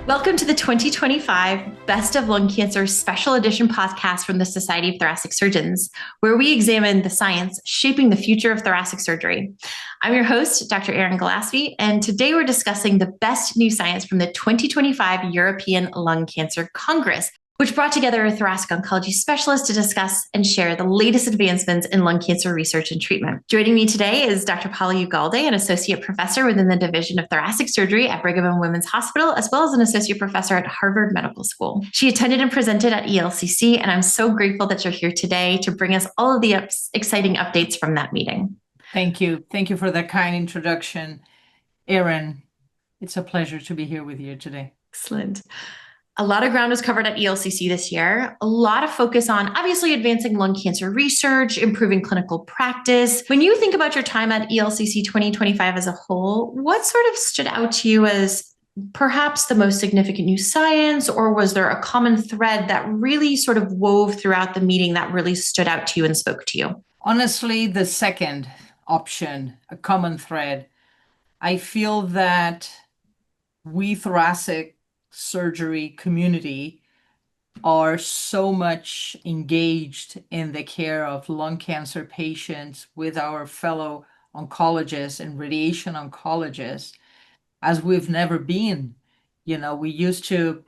Welcome to the 2025 Best of Lung Cancer Special Edition podcast from the Society of Thoracic Surgeons, where we examine the science shaping the future of thoracic surgery. I'm your host, Dr. Erin Gillaspie, and today we're discussing the best new science from the 2025 European Lung Cancer Congress, which brought together a thoracic oncology specialist to discuss and share the latest advancements in lung cancer research and treatment. Joining me today is Dr. Paula Ugalde, an associate professor within the Division of Thoracic Surgery at Brigham and Women's Hospital, as well as an associate professor at Harvard Medical School. She attended and presented at ELCC, and I'm so grateful that you're here today to bring us all of the exciting updates from that meeting. Thank you. Thank you for that kind introduction, Erin. It's a pleasure to be here with you today. Excellent. A lot of ground was covered at ELCC this year. A lot of focus on obviously advancing lung cancer research, improving clinical practice. When you think about your time at ELCC 2025 as a whole, what sort of stood out to you as perhaps the most significant new science, or was there a common thread that really sort of wove throughout the meeting that really stood out to you and spoke to you? Honestly, the second option, a common thread. I feel that we thoracic surgery community are so much engaged in the care of lung cancer patients with our fellow oncologists and radiation oncologists as we've never been. We used to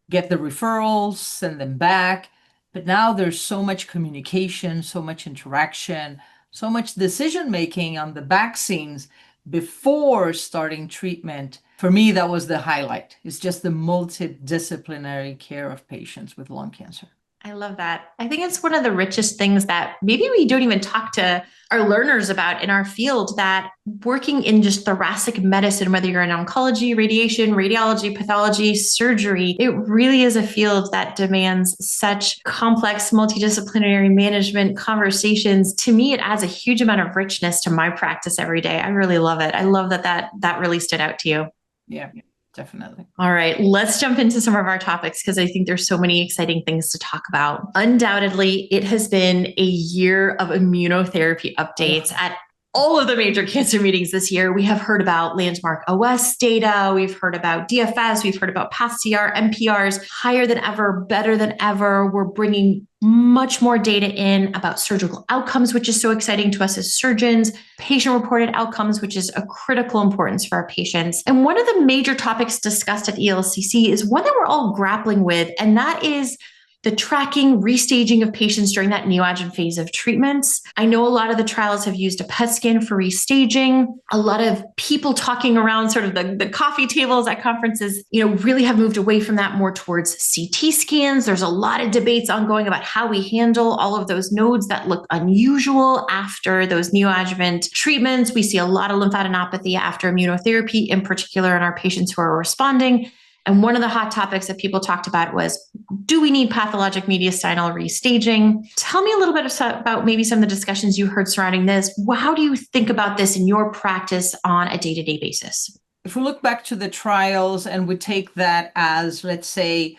get the referrals, send them back, but now there's so much communication, so much interaction, so much decision making on the back scenes before starting treatment. For me, that was the highlight. It's just the multidisciplinary care of patients with lung cancer. I love that. I think it's one of the richest things that maybe we don't even talk to our learners about in our field, that working in just thoracic medicine, whether you're in oncology, radiation, radiology, pathology, surgery, it really is a field that demands such complex multidisciplinary management conversations. To me, it adds a huge amount of richness to my practice every day. I really love it. I love that really stood out to you. Yeah. Definitely. All right, let's jump into some of our topics because I think there's so many exciting things to talk about. Undoubtedly, it has been a year of immunotherapy updates at all of the major cancer meetings this year. We have heard about landmark OS data. We've heard about DFS. We've heard about PathCR, MPRs, higher than ever, better than ever. We're bringing much more data in about surgical outcomes, which is so exciting to us as surgeons, patient-reported outcomes, which is a critical importance for our patients. And one of the major topics discussed at ELCC is one that we're all grappling with, and that is the tracking, restaging of patients during that neoadjuvant phase of treatments. I know a lot of the trials have used a PET scan for restaging. A lot of people talking around sort of the coffee tables at conferences, really have moved away from that more towards CT scans. There's a lot of debates ongoing about how we handle all of those nodes that look unusual after those neoadjuvant treatments. We see a lot of lymphadenopathy after immunotherapy, in particular in our patients who are responding. And one of the hot topics that people talked about was, do we need pathologic mediastinal restaging? Tell me a little bit about maybe some of the discussions you heard surrounding this. How do you think about this in your practice on a day-to-day basis? If we look back to the trials and we take that as, let's say,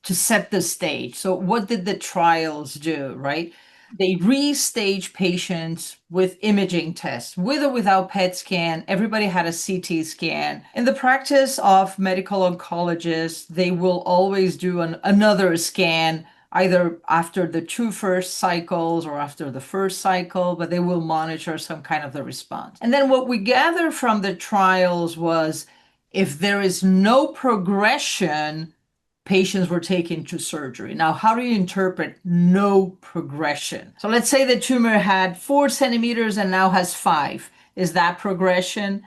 to set the stage. So what did the trials do, right? They restage patients with imaging tests, with or without PET scan. Everybody had a CT scan. In the practice of medical oncologists, they will always do another scan, either after the two first cycles or after the first cycle, but they will monitor some kind of the response. And then what we gather from the trials was, if there is no progression, patients were taken to surgery. Now, how do you interpret no progression? So let's say the tumor had 4 centimeters and now has 5. Is that progression?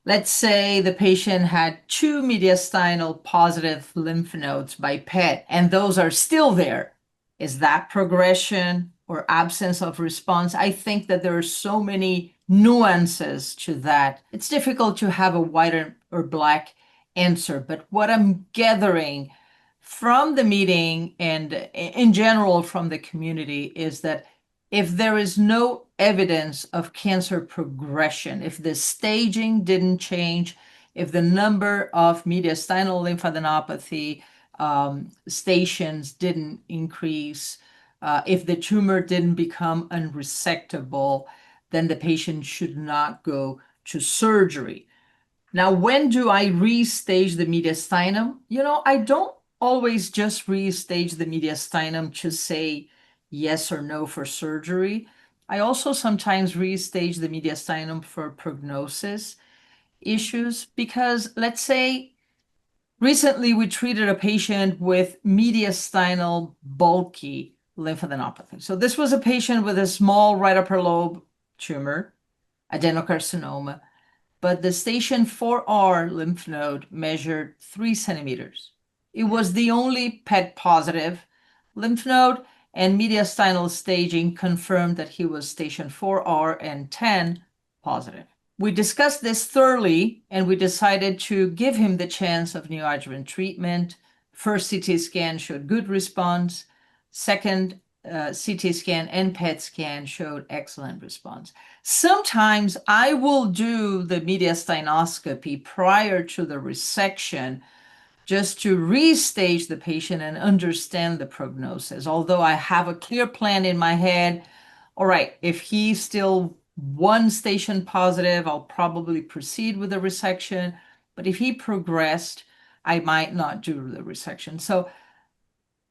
Let's say the patient had 2 mediastinal positive lymph nodes by PET, and those are still there. Is that progression or absence of response? I think that there are so many nuances to that. It's difficult to have a white or black answer, but what I'm gathering from the meeting and in general from the community is that if there is no evidence of cancer progression, if the staging didn't change, if the number of mediastinal lymphadenopathy stations didn't increase, if the tumor didn't become unresectable, then the patient should not go to surgery. Now, when do I restage the mediastinum? I don't always just restage the mediastinum to say yes or no for surgery. I also sometimes restage the mediastinum for prognosis issues because, let's say, recently we treated a patient with mediastinal bulky lymphadenopathy. So this was a patient with a small right upper lobe tumor, adenocarcinoma, but the station 4R lymph node measured 3 centimeters. It was the only PET positive lymph node, and mediastinal staging confirmed that he was station 4R and 10 positive. We discussed this thoroughly, and we decided to give him the chance of neoadjuvant treatment. First CT scan showed good response. Second CT scan and PET scan showed excellent response. Sometimes I will do the mediastinoscopy prior to the resection just to restage the patient and understand the prognosis. Although I have a clear plan in my head, all right, if he's still one station positive, I'll probably proceed with the resection. But if he progressed, I might not do the resection. So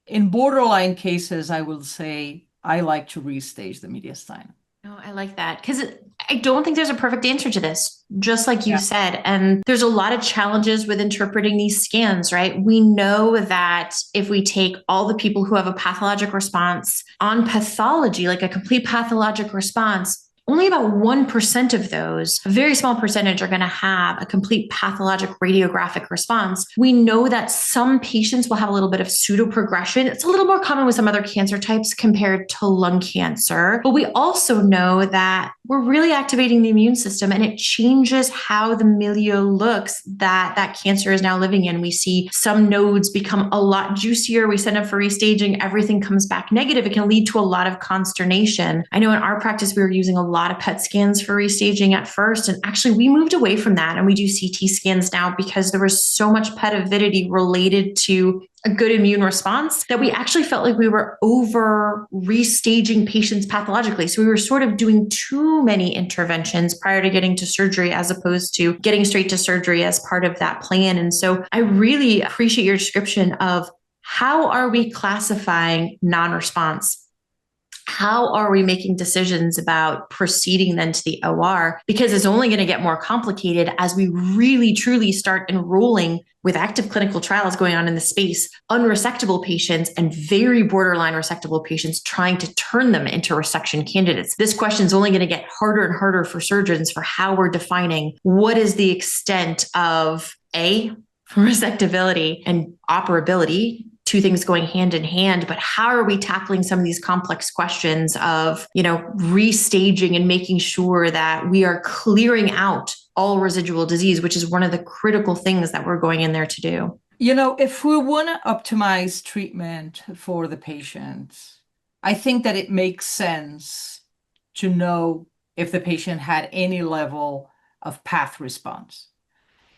in borderline cases, I will say I like to restage the mediastinum. No, I like that because I don't think there's a perfect answer to this, just like you Yeah. said. And there's a lot of challenges with interpreting these scans, right? We know that if we take all the people who have a pathologic response on pathology, like a complete pathologic response, only about 1% of those, a very small percentage, are going to have a complete pathologic radiographic response. We know that some patients will have a little bit of pseudoprogression. It's a little more common with some other cancer types compared to lung cancer. But we also know that we're really activating the immune system, and it changes how the milieu looks that cancer is now living in. We see some nodes become a lot juicier. We send them for restaging. Everything comes back negative. It can lead to a lot of consternation. I know in our practice, we were using a lot of PET scans for restaging at first. And actually, we moved away from that and we do CT scans now because there was so much PET avidity related to a good immune response that we actually felt like we were over restaging patients pathologically. So we were sort of doing too many interventions prior to getting to surgery as opposed to getting straight to surgery as part of that plan. And so I really appreciate your description of how are we classifying non-response? How are we making decisions about proceeding then to the OR? Because it's only going to get more complicated as we really truly start enrolling with active clinical trials going on in the space, unresectable patients and very borderline resectable patients, trying to turn them into resection candidates. This question is only going to get harder and harder for surgeons for how we're defining what is the extent of resectability and operability, two things going hand in hand, but how are we tackling some of these complex questions of, restaging and making sure that we are clearing out all residual disease, which is one of the critical things that we're going in there to do. If we want to optimize treatment for the patients, I think that it makes sense to know if the patient had any level of path response.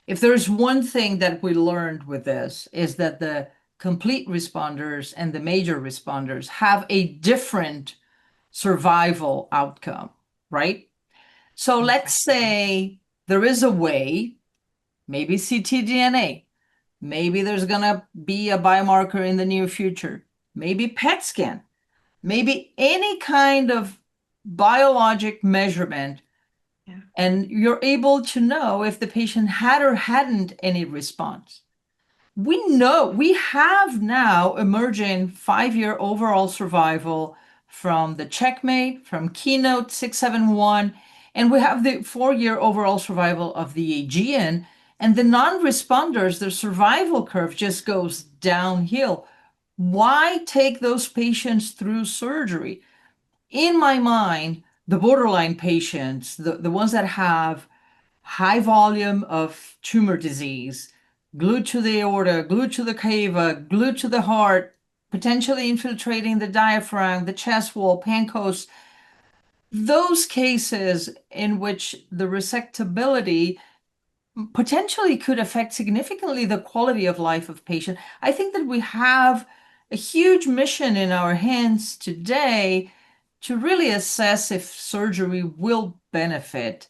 If there's one thing that we learned with this is that the complete responders and the major responders have a different survival outcome, right? So let's say there is a way, maybe ctDNA, maybe there's going to be a biomarker in the near future, maybe PET scan, maybe any kind of biologic measurement. Yeah. And you're able to know if the patient had or hadn't any response. We know we have now emerging 5-year overall survival from the Checkmate, from Keynote 671, and we have the 4-year overall survival of the Aegean. And the non-responders, their survival curve just goes downhill. Why take those patients through surgery? In my mind, the borderline patients, the ones that have high volume of tumor disease, glued to the aorta, glued to the cava, glued to the heart, potentially infiltrating the diaphragm, the chest wall, pancreas, those cases in which the resectability potentially could affect significantly the quality of life of patient. I think that we have a huge mission in our hands today to really assess if surgery will benefit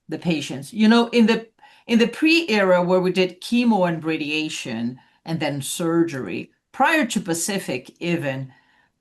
the patients. In In the pre-era where we did chemo and radiation and then surgery, prior to Pacific even,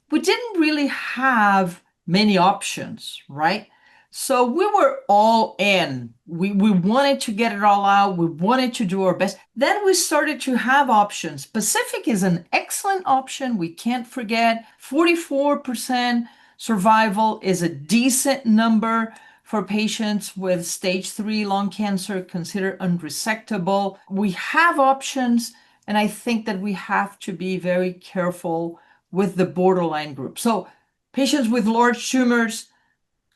we didn't really have many options, right? So we were all in. We wanted to get it all out. We wanted to do our best. Then we started to have options. Pacific is an excellent option. We can't forget 44% survival is a decent number for patients with stage 3 lung cancer considered unresectable. We have options, and I think that we have to be very careful with the borderline group. So patients with large tumors,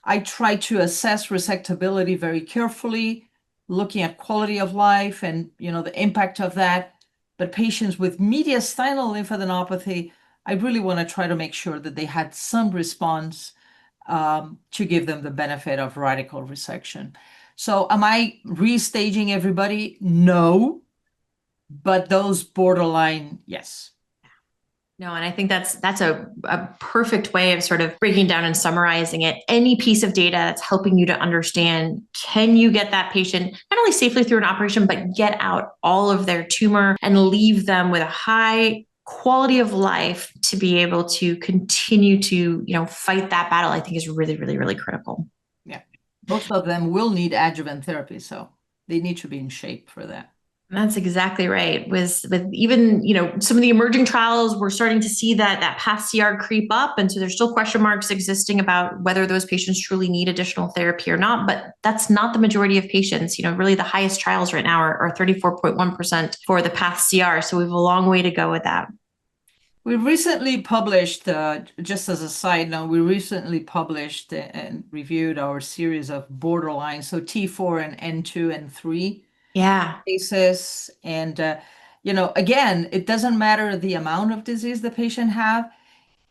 I try to assess resectability very carefully, looking at quality of life and the impact of that. But patients with mediastinal lymphadenopathy, I really want to try to make sure that they had some response to give them the benefit of radical resection. So am I restaging everybody? No. But those borderline, yes. No, and I think that's a perfect way of sort of breaking down and summarizing it. Any piece of data that's helping you to understand, can you get that patient not only safely through an operation, but get out all of their tumor and leave them with a high quality of life to be able to continue to, fight that battle, I think is really, really, really critical. Yeah. Most of them will need adjuvant therapy, so they need to be in shape for that. That's exactly right. With even, some of the emerging trials, we're starting to see that past CR creep up. And so there's still question marks existing about whether those patients truly need additional therapy or not. But that's not the majority of patients. Really the highest trials right now are 34.1% for the past CR. So we have a long way to go with that. We recently published, just as a side note, we recently published and reviewed our series of borderline, so T4 and N2 and 3 cases. And, again, it doesn't matter the amount of disease the patient have.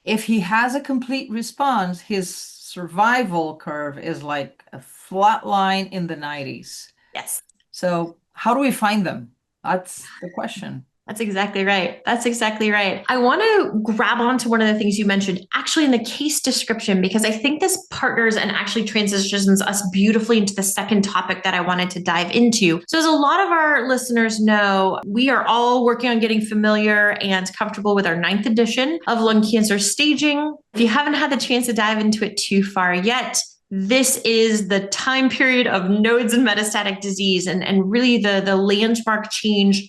If he has a complete response, his survival curve is like a flat line in the 90s. Yes. So how do we find them? That's the question. That's exactly right. That's exactly right. I want to grab onto one of the things you mentioned actually in the case description, because I think this partners and actually transitions us beautifully into the second topic that I wanted to dive into. So as a lot of our listeners know, we are all working on getting familiar and comfortable with our 9th edition of lung cancer staging. If you haven't had the chance to dive into it too far yet, this is the time period of nodes and metastatic disease, and really the landmark change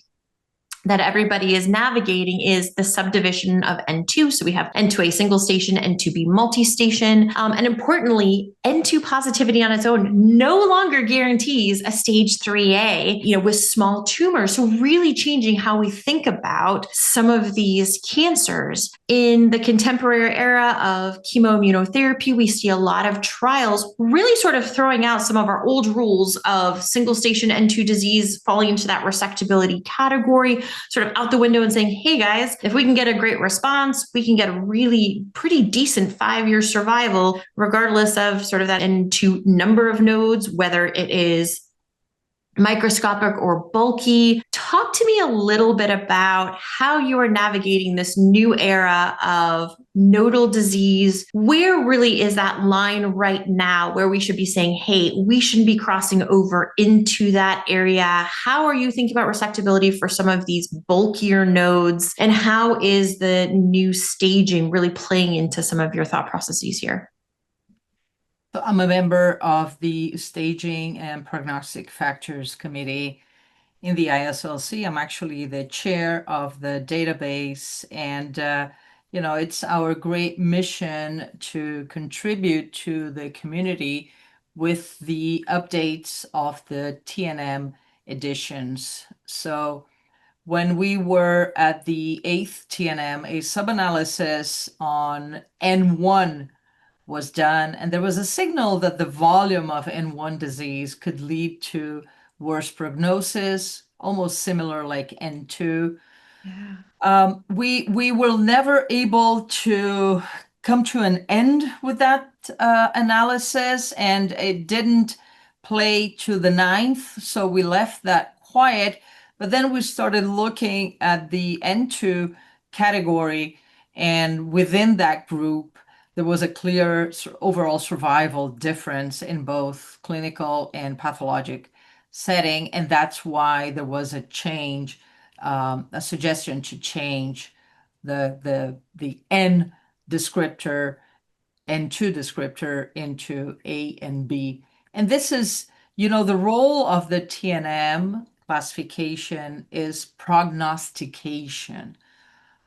that everybody is navigating is the subdivision of N2. So we have N2A single station, N2B multi-station. And importantly, N2 positivity on its own no longer guarantees a stage 3A, with small tumors. So really changing how we think about some of these cancers. In the contemporary era of chemoimmunotherapy, we see a lot of trials really sort of throwing out some of our old rules of single station N2 disease falling into that resectability category, sort of out the window and saying, hey guys, if we can get a great response, we can get a really pretty decent 5-year survival, regardless of sort of that N2 number of nodes, whether it is microscopic or bulky. Talk to me a little bit about how you are navigating this new era of nodal disease. Where really is that line right now where we should be saying, hey, we shouldn't be crossing over into that area? How are you thinking about resectability for some of these bulkier nodes? And how is the new staging really playing into some of your thought processes here? So I'm a member of the Staging and Prognostic Factors Committee in the ELCC. I'm actually the chair of the database, and it's our great mission to contribute to the community with the updates of the TNM editions. So when we were at the 8th TNM, a sub-analysis on N1 was done, and there was a signal that the volume of N1 disease could lead to worse prognosis, almost similar like N2. Yeah. We were never able to come to an end with that analysis, and it didn't play to the 9th, so we left that quiet. But then we started looking at the N2 category, and within that group, there was a clear overall survival difference in both clinical and pathologic setting, and that's why there was a change, a suggestion to change the N descriptor, N2 descriptor into A and B. And this is, the role of the TNM classification is prognostication.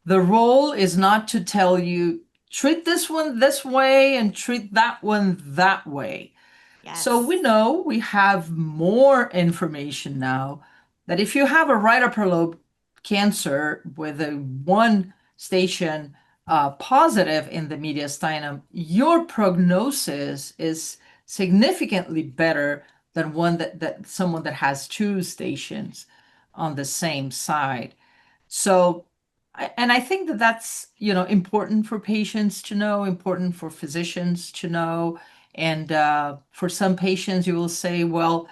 The role is not to tell you, treat this one this way and treat that one that way. Yes. So we know we have more information now that if you have a right upper lobe cancer with a one station positive in the mediastinum, your prognosis is significantly better than one that someone that has two stations on the same side. So, and I think that that's, important for patients to know, important for physicians to know. And for some patients, you will say, well,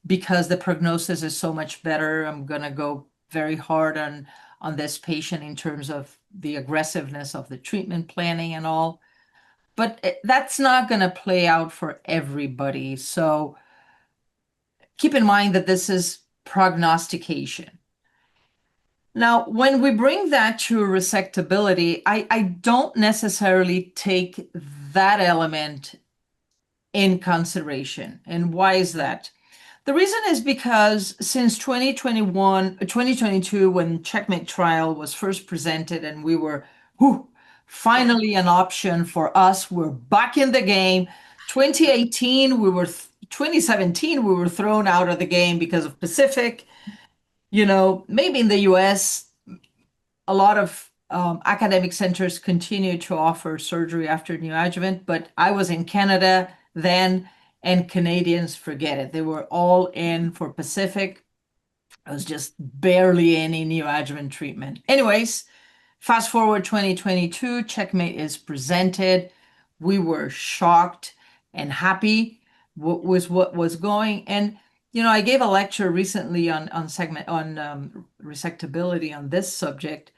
because the prognosis is so much better, I'm going to go very hard on this patient in terms of the aggressiveness of the treatment planning and all. But that's not going to play out for everybody. So keep in mind that this is prognostication. Now, when we bring that to resectability, I don't necessarily take that element in consideration. And why is that? The reason is because since 2022, when Checkmate trial was first presented and we were, finally an option for us, we're back in the game. 2017, we were thrown out of the game because of Pacific. Maybe in the US, a lot of academic centers continue to offer surgery after neoadjuvant, but I was in Canada then, and Canadians, forget it. They were all in for Pacific. I was just barely any neoadjuvant treatment. Anyways, fast forward 2022, Checkmate is presented. We were shocked and happy with what was going. And I gave a lecture recently on resectability on this subject.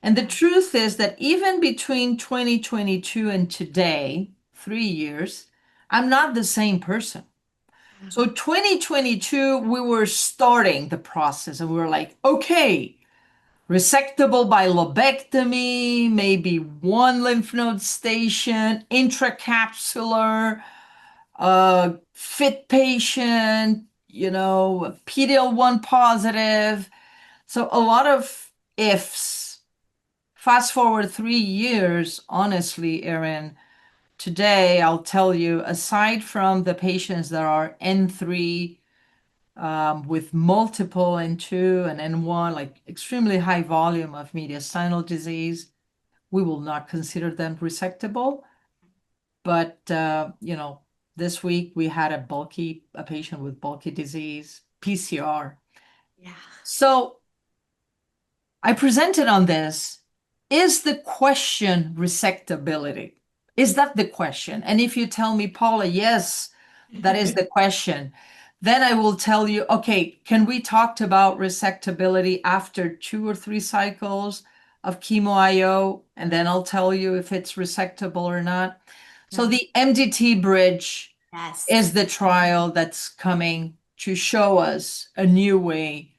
And the truth is that even between 2022 and today, 3 years, I'm not the same person. So 2022, we were starting the process and we were like, okay, resectable by lobectomy, maybe one lymph node station, intracapsular, fit patient, PD-L1 positive. So a lot of ifs. Fast forward 3 years, honestly, Erin, today I'll tell you, aside from the patients that are N3 with multiple N2 and N1, like extremely high volume of mediastinal disease, we will not consider them resectable. But, this week we had a patient with bulky disease, PCR. Yeah. So I presented on this. Is the question resectability? Is that the question? And if you tell me, Paula, yes, that is the question, then I will tell you, okay, can we talk about resectability after 2 or 3 cycles of chemo IO? And then I'll tell you if it's resectable or not. So the MDT bridge is the trial that's coming to show us a new way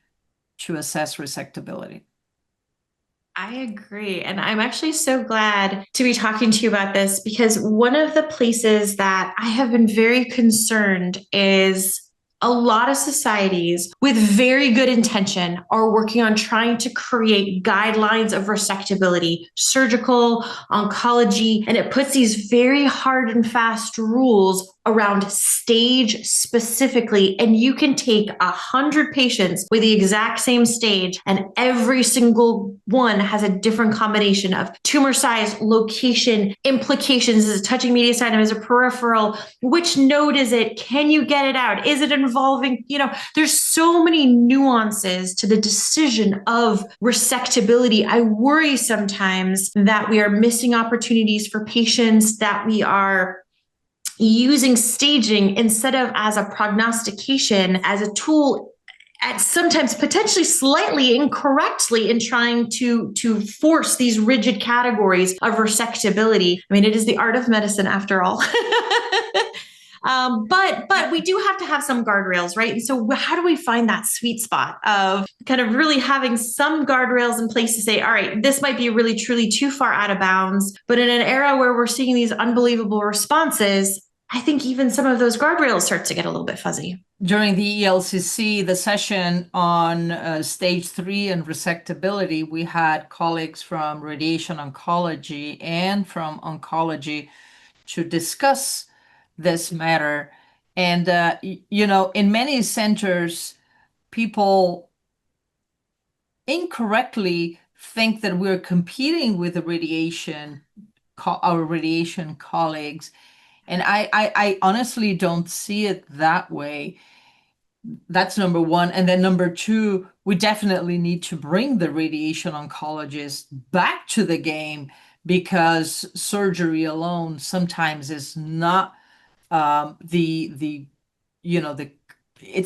to assess resectability. I agree. And I'm actually so glad to be talking to you about this, because one of the places that I have been very concerned is a lot of societies with very good intention are working on trying to create guidelines of resectability, surgical, oncology, and it puts these very hard and fast rules around stage specifically. And you can take 100 patients with the exact same stage, and every single one has a different combination of tumor size, location, implications. Is it touching mediastinum? Is it peripheral? Which node is it? Can you get it out? Is it involving, there's so many nuances to the decision of resectability. I worry sometimes that we are missing opportunities for patients, that we are using staging instead of as a prognostication, as a tool, at sometimes potentially slightly incorrectly, in trying to force these rigid categories of resectability. I mean, it is the art of medicine after all. But we do have to have some guardrails, right? And so how do we find that sweet spot of kind of really having some guardrails in place to say, all right, this might be really truly too far out of bounds, but in an era where we're seeing these unbelievable responses, I think even some of those guardrails start to get a little bit fuzzy. During the ELCC, the session on stage 3 and resectability, we had colleagues from radiation oncology and from oncology to discuss this matter. And, in many centers, people incorrectly think that we're competing with our radiation colleagues. And I honestly don't see it that way. That's number one. And then number two, we definitely need to bring the radiation oncologist back to the game, because surgery alone sometimes is not it's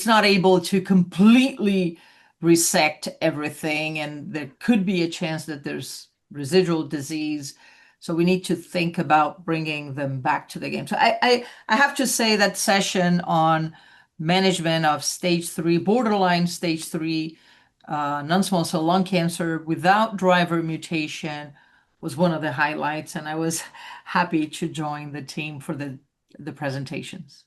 not able to completely resect everything, and there could be a chance that there's residual disease. So we need to think about bringing them back to the game. So I have to say that session on management of stage 3, borderline stage 3 non-small cell lung cancer without driver mutation was one of the highlights, and I was happy to join the team for the presentations.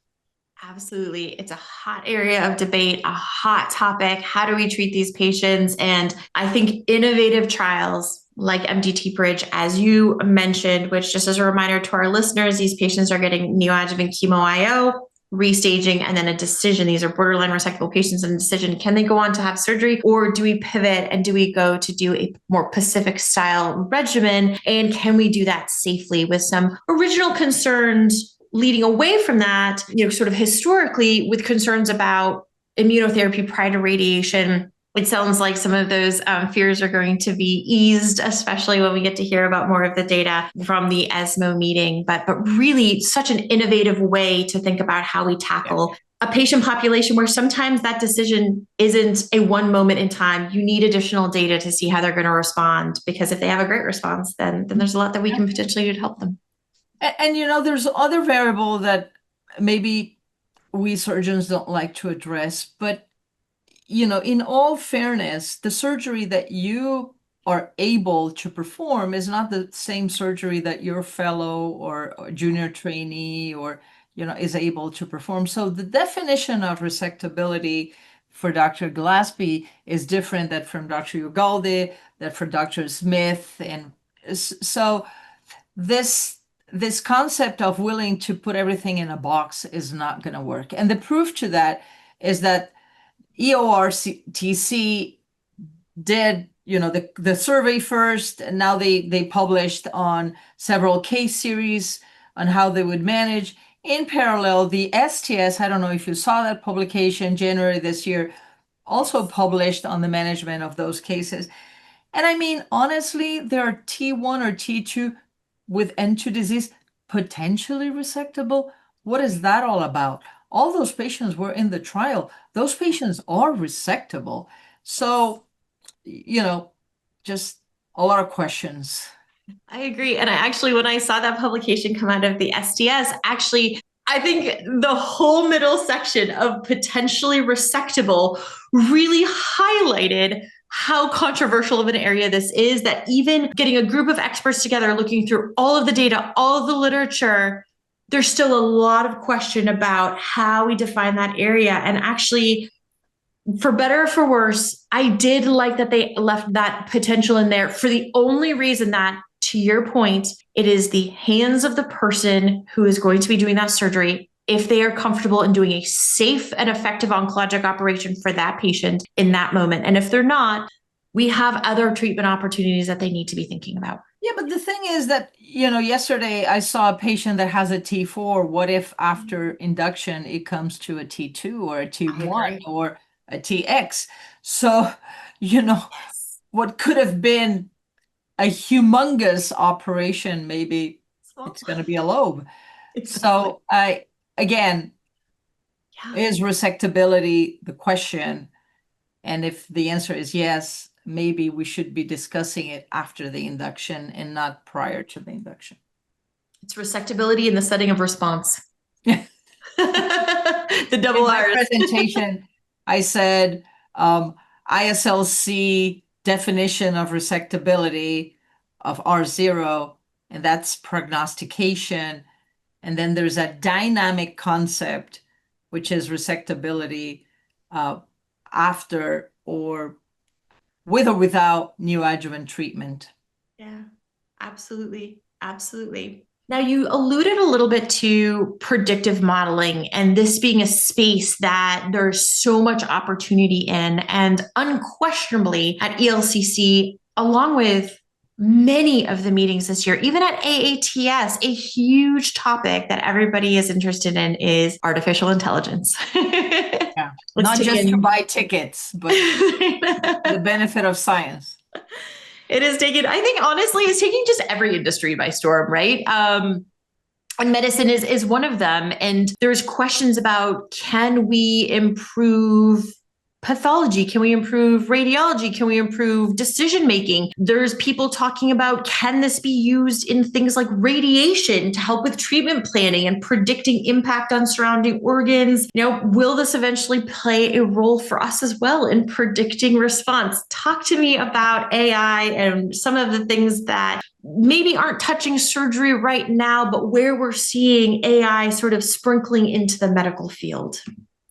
Absolutely. It's a hot area of debate, a hot topic. How do we treat these patients? And I think innovative trials like MDT Bridge, as you mentioned, which, just as a reminder to our listeners, these patients are getting neoadjuvant chemo IO, restaging, and then a decision. These are borderline resectable patients, and a decision. Can they go on to have surgery, or do we pivot and do we go to do a more Pacific style regimen? And can we do that safely, with some original concerns leading away from that, sort of historically, with concerns about immunotherapy prior to radiation? It sounds like some of those fears are going to be eased, especially when we get to hear about more of the data from the ESMO meeting. But really, such an innovative way to think about how we tackle a patient population where sometimes that decision isn't a one moment in time. You need additional data to see how they're going to respond, because if they have a great response, then there's a lot that we can potentially do to help them. And there's other variable that maybe we surgeons don't like to address, but in all fairness, the surgery that you are able to perform is not the same surgery that your fellow or junior trainee or is able to perform. So the definition of resectability for Dr. Gillaspie is different than from Dr. Ugalde, that for Dr. Smith. And so this concept of willing to put everything in a box is not going to work. And the proof to that is that EORTC did, the survey first, and now they published on several case series on how they would manage. In parallel, the STS, I don't know if you saw that publication, January this year, also published on the management of those cases. And I mean, honestly, there are T1 or T2 with N2 disease, potentially resectable. What is that all about? All those patients were in the trial. Those patients are resectable. So, just a lot of questions. I agree. And when I saw that publication come out of the STS, I think the whole middle section of potentially resectable really highlighted how controversial of an area this is, that even getting a group of experts together, looking through all of the data, all of the literature, there's still a lot of question about how we define that area. And actually, for better or for worse, I did like that they left that potential in there, for the only reason that, to your point, it is the hands of the person who is going to be doing that surgery, if they are comfortable in doing a safe and effective oncologic operation for that patient in that moment. And if they're not, we have other treatment opportunities that they need to be thinking about. Yeah, but the thing is that, yesterday I saw a patient that has a T4. What if after induction it comes to a T2 or a T1 or a TX? So, what could have been a humongous operation, maybe it's going to be a lobe. So is resectability the question? And if the answer is yes, maybe we should be discussing it after the induction and not prior to the induction. It's resectability in the setting of response. The double In my R's. presentation, I said ISLC definition of resectability of R0, and that's prognostication. And then there's a dynamic concept, which is resectability after or with or without neoadjuvant treatment. Yeah, absolutely. Absolutely. Now, you alluded a little bit to predictive modeling and this being a space that there's so much opportunity in. And unquestionably at ELCC, along with many of the meetings this year, even at AATS, a huge topic that everybody is interested in is artificial intelligence. Yeah. Not just to buy tickets, but the benefit of science. It is taking, I think, honestly, it's taking just every industry by storm, right? And medicine is one of them. And there's questions about, can we improve pathology? Can we improve radiology? Can we improve decision making? There's people talking about, can this be used in things like radiation to help with treatment planning and predicting impact on surrounding organs? Will this eventually play a role for us as well in predicting response? Talk to me about AI and some of the things that maybe aren't touching surgery right now, but where we're seeing AI sort of sprinkling into the medical field.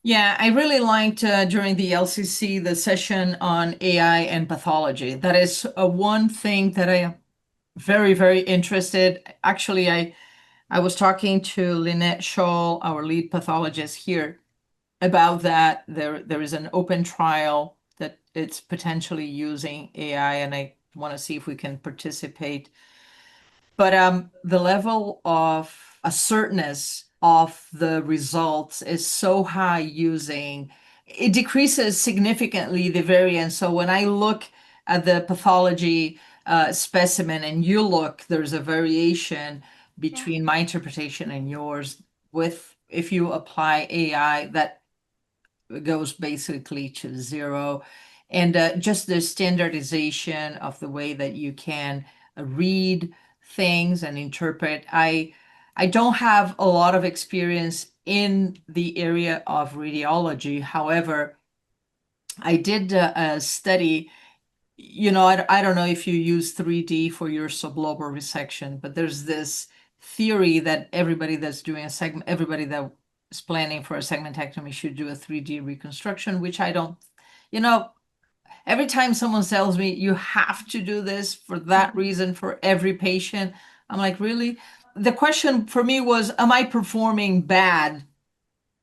Yeah, I really liked during the ELCC the session on AI and pathology. That is one thing that I am very, very interested. Actually, I was talking to Lynette Scholl, our lead pathologist here, about that. There is an open trial that it's potentially using AI, and I want to see if we can participate. But the level of assertness of the results is so high using, it decreases significantly the variance. So when I look at the pathology specimen and you look, there's a variation between my interpretation and yours. If you apply AI, that goes basically to zero. And just the standardization of the way that you can read things and interpret. I don't have a lot of experience in the area of radiology. However, I did a study. I don't know if you use 3D for your sublobar resection, but there's this theory that everybody that is planning for a segmentectomy should do a 3D reconstruction, which I don't, every time someone tells me you have to do this for that reason for every patient, I'm like, really? The question for me was, am I performing bad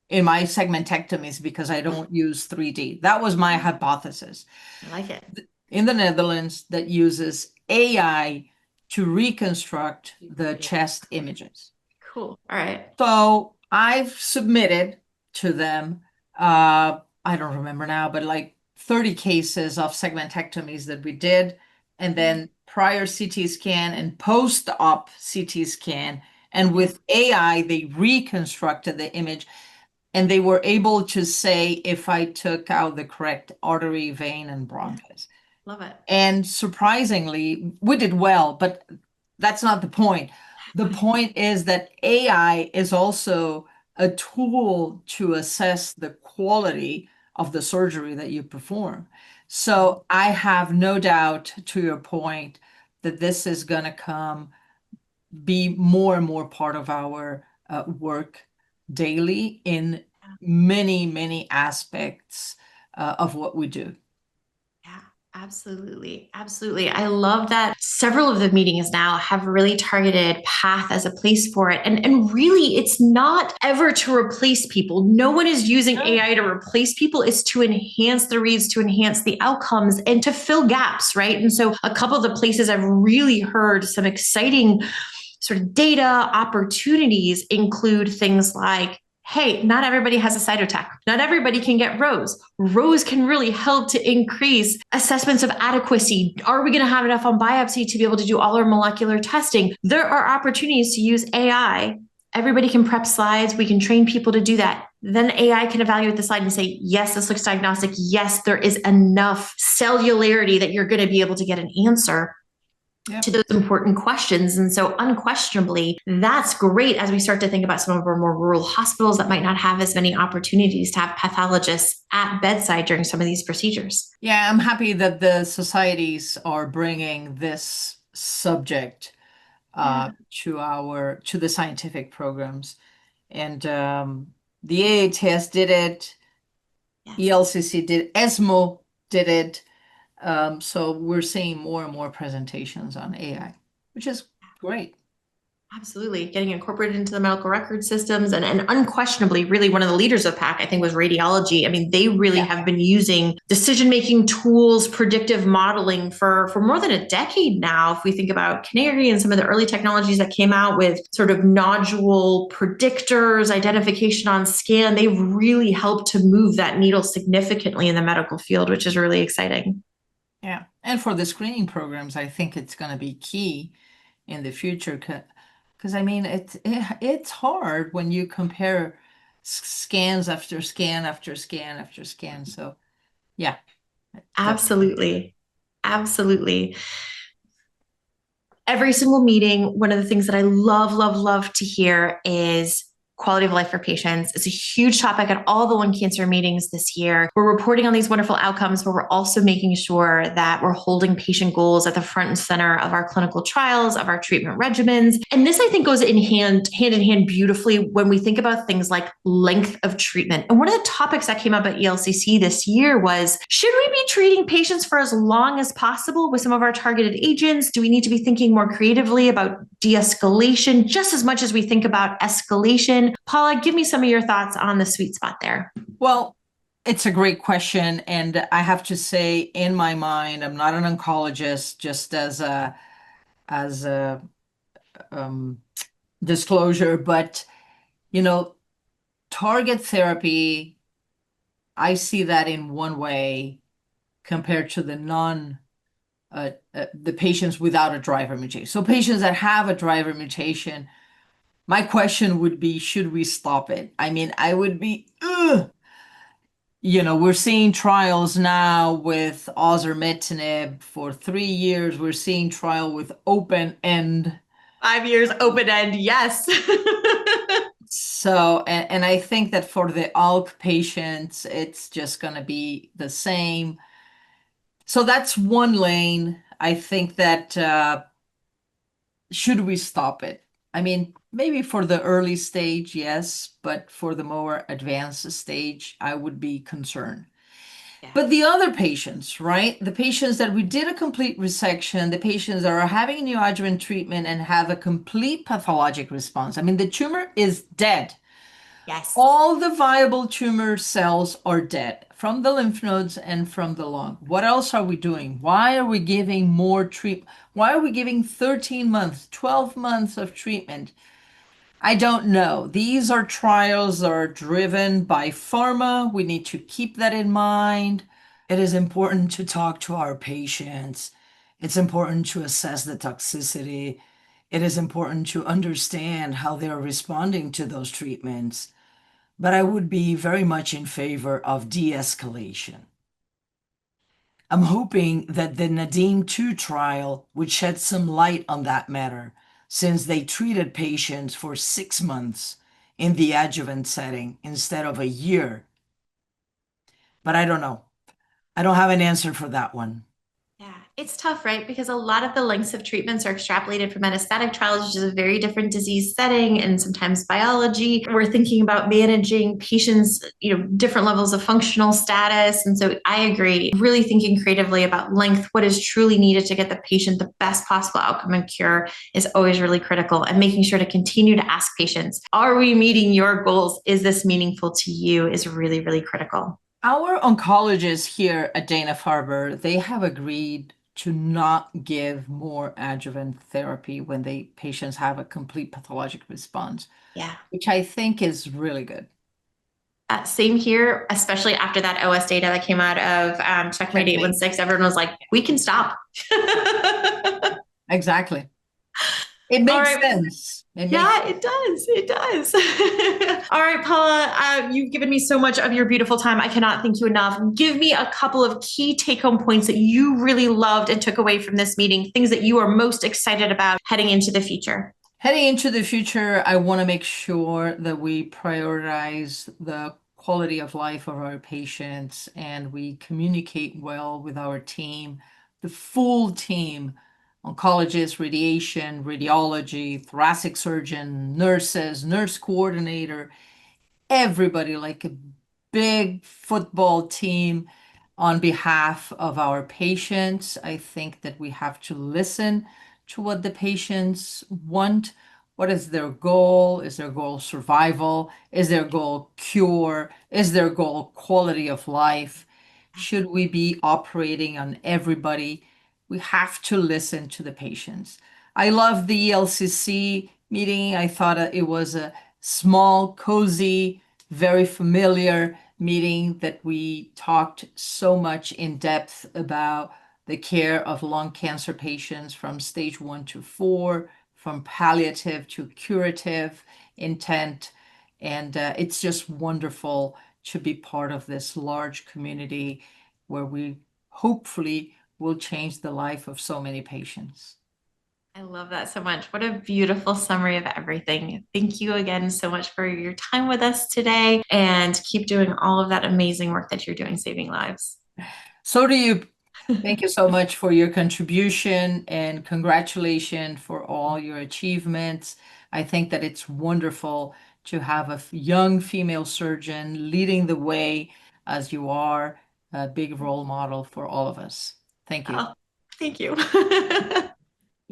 in my segmentectomies because I don't use 3D? That was my hypothesis. I like it. In the Netherlands, that uses AI to reconstruct the chest images. Cool. All right. So I've submitted to them, I don't remember now, but like 30 cases of segmentectomies that we did, and then prior CT scan and post-op CT scan. And with AI, they reconstructed the image, and they were able to say if I took out the correct artery, vein, and bronchus. Love it. And surprisingly, we did well, but that's not the point. The point is that AI is also a tool to assess the quality of the surgery that you perform. So I have no doubt, to your point, that this is going to be more and more part of our work daily in many, many aspects of what we do. Absolutely. Absolutely. I love that several of the meetings now have really targeted path as a place for it. And really, it's not ever to replace people. No one is using AI to replace people. It's to enhance the reads, to enhance the outcomes, and to fill gaps, right? And so a couple of the places I've really heard some exciting sort of data opportunities include things like, hey, not everybody has a cytotech. Not everybody can get ROSE. ROSE can really help to increase assessments of adequacy. Are we going to have enough on biopsy to be able to do all our molecular testing? There are opportunities to use AI. Everybody can prep slides. We can train people to do that. Then AI can evaluate the slide and say, yes, this looks diagnostic. Yes, there is enough cellularity that you're going to be able to get an answer. to those important questions. And so unquestionably, that's great as we start to think about some of our more rural hospitals that might not have as many opportunities to have pathologists at bedside during some of these procedures. Yeah, I'm happy that the societies are bringing this subject to the scientific programs. And the AATS did it, ELCC did, ESMO did it. So we're seeing more and more presentations on AI, which is great. Absolutely. Getting incorporated into the medical record systems and unquestionably, really one of the leaders of PAC, I think, was radiology. I mean, they really have been using decision-making tools, predictive modeling for more than a decade now. If we think about Canary and some of the early technologies that came out with sort of nodule predictors, identification on scan, they've really helped to move that needle significantly in the medical field, which is really exciting. Yeah. And for the screening programs, I think it's going to be key in the future. Because I mean, it's hard when you compare scans after scan after scan after scan. So, yeah. Absolutely. Absolutely. Every single meeting, one of the things that I love to hear is quality of life for patients. It's a huge topic at all the lung cancer meetings this year. We're reporting on these wonderful outcomes, but we're also making sure that we're holding patient goals at the front and center of our clinical trials, of our treatment regimens. And this, I think, goes in hand in hand beautifully when we think about things like length of treatment. And one of the topics that came up at ELCC this year was, should we be treating patients for as long as possible with some of our targeted agents? Do we need to be thinking more creatively about de-escalation just as much as we think about escalation? Paula, give me some of your thoughts on the sweet spot there. Well, it's a great question. And I have to say, in my mind, I'm not an oncologist, just as a disclosure, but, target therapy, I see that in one way compared to the patients without a driver mutation. So patients that have a driver mutation, my question would be, should we stop it? I mean, I would be, we're seeing trials now with osimertinib for 3 years. We're seeing trial with open end. 5 years open end, yes. So, and I think that for the ALK patients, it's just going to be the same. So that's one lane. I think that should we stop it? I mean, maybe for the early stage, yes, but for the more advanced stage, I would be concerned. Yeah. But the other patients, right? The patients that we did a complete resection, the patients that are having neoadjuvant treatment and have a complete pathologic response. I mean, the tumor is dead. Yes. All the viable tumor cells are dead from the lymph nodes and from the lung. What else are we doing? Why are we giving more treatment? Why are we giving 13 months, 12 months of treatment? I don't know. These are trials that are driven by pharma. We need to keep that in mind. It is important to talk to our patients. It's important to assess the toxicity. It is important to understand how they're responding to those treatments. But I would be very much in favor of de-escalation. I'm hoping that the Nadim-2 trial would shed some light on that matter, since they treated patients for 6 months in the adjuvant setting instead of a year. But I don't know. I don't have an answer for that one. Yeah, it's tough, right? Because a lot of the lengths of treatments are extrapolated from metastatic trials, which is a very different disease setting and sometimes biology. We're thinking about managing patients, different levels of functional status. And so I agree, really thinking creatively about length, what is truly needed to get the patient the best possible outcome and cure is always really critical. And making sure to continue to ask patients, are we meeting your goals? Is this meaningful to you? Is really, really critical. Our oncologists here at Dana-Farber, they have agreed to not give more adjuvant therapy when patients have a complete pathologic response. Yeah. Which I think is really good. Same here, especially after that OS data that came out of Checkmate 816. Everyone was like, we can stop. Exactly. It makes sense. It makes Yeah, it does. It does. All right, Paula, you've given me so much of your beautiful time. I cannot thank you enough. Give me a couple of key take home points that you really loved and took away from this meeting, things that you are most excited about heading into the future. Heading into the future, I want to make sure that we prioritize the quality of life of our patients and we communicate well with our team, the full team, oncologists, radiation, radiology, thoracic surgeon, nurses, nurse coordinator, everybody like a big football team on behalf of our patients. I think that we have to listen to what the patients want. What is their goal? Is their goal survival? Is their goal cure? Is their goal quality of life? Should we be operating on everybody? We have to listen to the patients. I love the ELCC meeting. I thought it was a small, cozy, very familiar meeting that we talked so much in depth about the care of lung cancer patients from stage 1 to 4, from palliative to curative intent. And it's just wonderful to be part of this large community where we hopefully will change the life of so many patients. I love that so much. What a beautiful summary of everything. Thank you again so much for your time with us today and keep doing all of that amazing work that you're doing, saving lives. So do you. Thank you so much for your contribution and congratulations for all your achievements. I think that it's wonderful to have a young female surgeon leading the way as you are, a big role model for all of us. Thank you. Oh, thank you.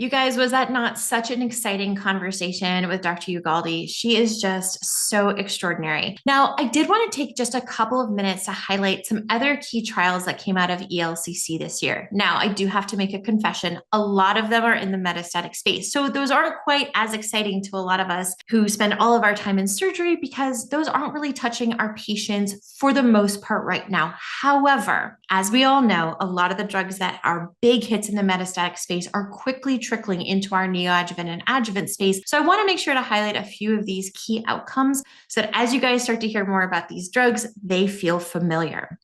You guys, was that not such an exciting conversation with Dr. Ugalde? She is just so extraordinary. Now, I did want to take just a couple of minutes to highlight some other key trials that came out of ELCC this year. Now, I do have to make a confession. A lot of them are in the metastatic space. So those aren't quite as exciting to a lot of us who spend all of our time in surgery because those aren't really touching our patients for the most part right now. However, as we all know, a lot of the drugs that are big hits in the metastatic space are quickly trickling into our neoadjuvant and adjuvant space. So I want to make sure to highlight a few of these key outcomes so that as you guys start to hear more about these drugs, they feel familiar.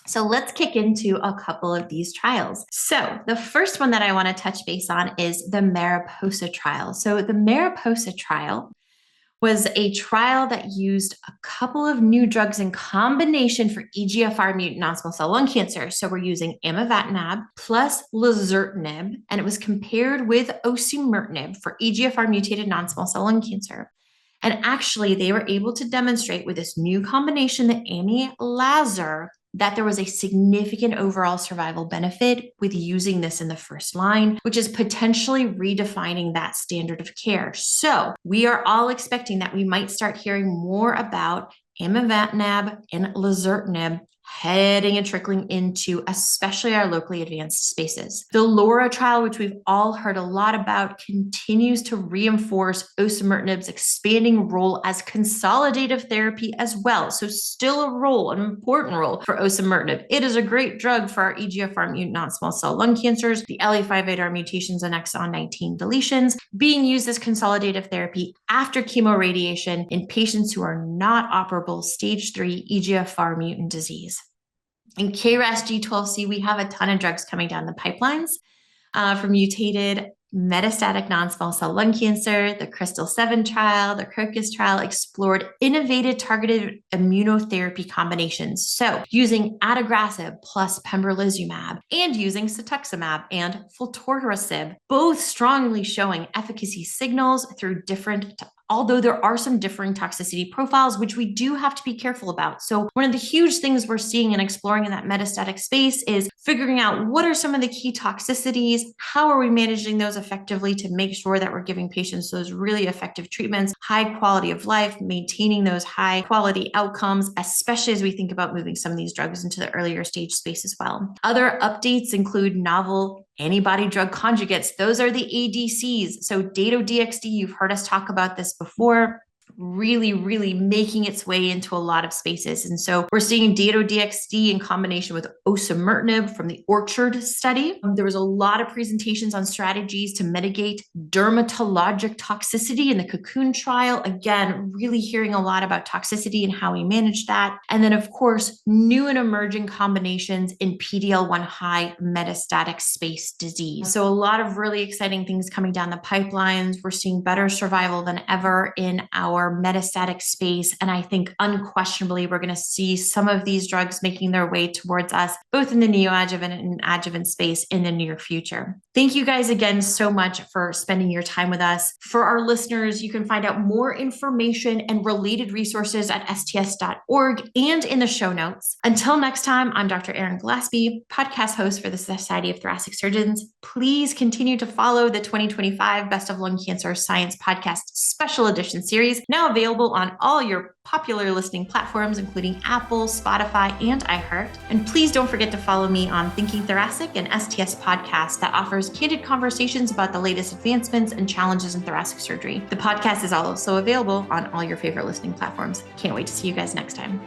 So let's kick into a couple of these trials. So the first one that I want to touch base on is the Mariposa trial. So the Mariposa trial was a trial that used a couple of new drugs in combination for EGFR mutant non-small cell lung cancer. So we're using amivantamab plus lazertinib, and it was compared with osimertinib for EGFR mutated non-small cell lung cancer. And actually, they were able to demonstrate with this new combination, the Ami-Lazer, that there was a significant overall survival benefit with using this in the first line, which is potentially redefining that standard of care. So we are all expecting that we might start hearing more about amivantamab and lazertinib heading and trickling into especially our locally advanced spaces. The LAURA trial, which we've all heard a lot about, continues to reinforce osimertinib's expanding role as consolidative therapy as well. So still a role, an important role for osimertinib. It is a great drug for our EGFR mutant non-small cell lung cancers, the LE5-8R mutations and exon 19 deletions, being used as consolidative therapy after chemoradiation in patients who are not operable stage 3 EGFR mutant disease. In KRAS G12C, we have a ton of drugs coming down the pipelines for mutated metastatic non-small cell lung cancer. The Crystal-7 trial, the Crocus trial explored innovative targeted immunotherapy combinations. So using adagrasib plus pembrolizumab and using cetuximab and fultorasib, both strongly showing efficacy signals through different although there are some differing toxicity profiles, which we do have to be careful about. So one of the huge things we're seeing and exploring in that metastatic space is figuring out what are some of the key toxicities, how are we managing those effectively to make sure that we're giving patients those really effective treatments, high quality of life, maintaining those high quality outcomes, especially as we think about moving some of these drugs into the earlier stage space as well. Other updates include novel antibody drug conjugates. Those are the ADCs. So Dato-DXd, you've heard us talk about this before. really, really making its way into a lot of spaces. And so we're seeing Dato-DXd in combination with osimertinib from the Orchard study. There was a lot of presentations on strategies to mitigate dermatologic toxicity in the Cocoon trial. Again, really hearing a lot about toxicity and how we manage that. And then, of course, new and emerging combinations in PD-L1 high metastatic space disease. So a lot of really exciting things coming down the pipelines. We're seeing better survival than ever in our metastatic space. And I think unquestionably, we're going to see some of these drugs making their way towards us, both in the neoadjuvant and adjuvant space in the near future. Thank you guys again so much for spending your time with us. For our listeners, you can find out more information and related resources at sts.org and in the show notes. Until next time, I'm Dr. Erin Gillaspie, podcast host for the Society of Thoracic Surgeons. Please continue to follow the 2025 Best of Lung Cancer Science Podcast Special Edition series, now available on all your popular listening platforms, including Apple, Spotify, and iHeart. And please don't forget to follow me on Thinking Thoracic, an STS podcast that offers candid conversations about the latest advancements and challenges in thoracic surgery. The podcast is also available on all your favorite listening platforms. Can't wait to see you guys next time.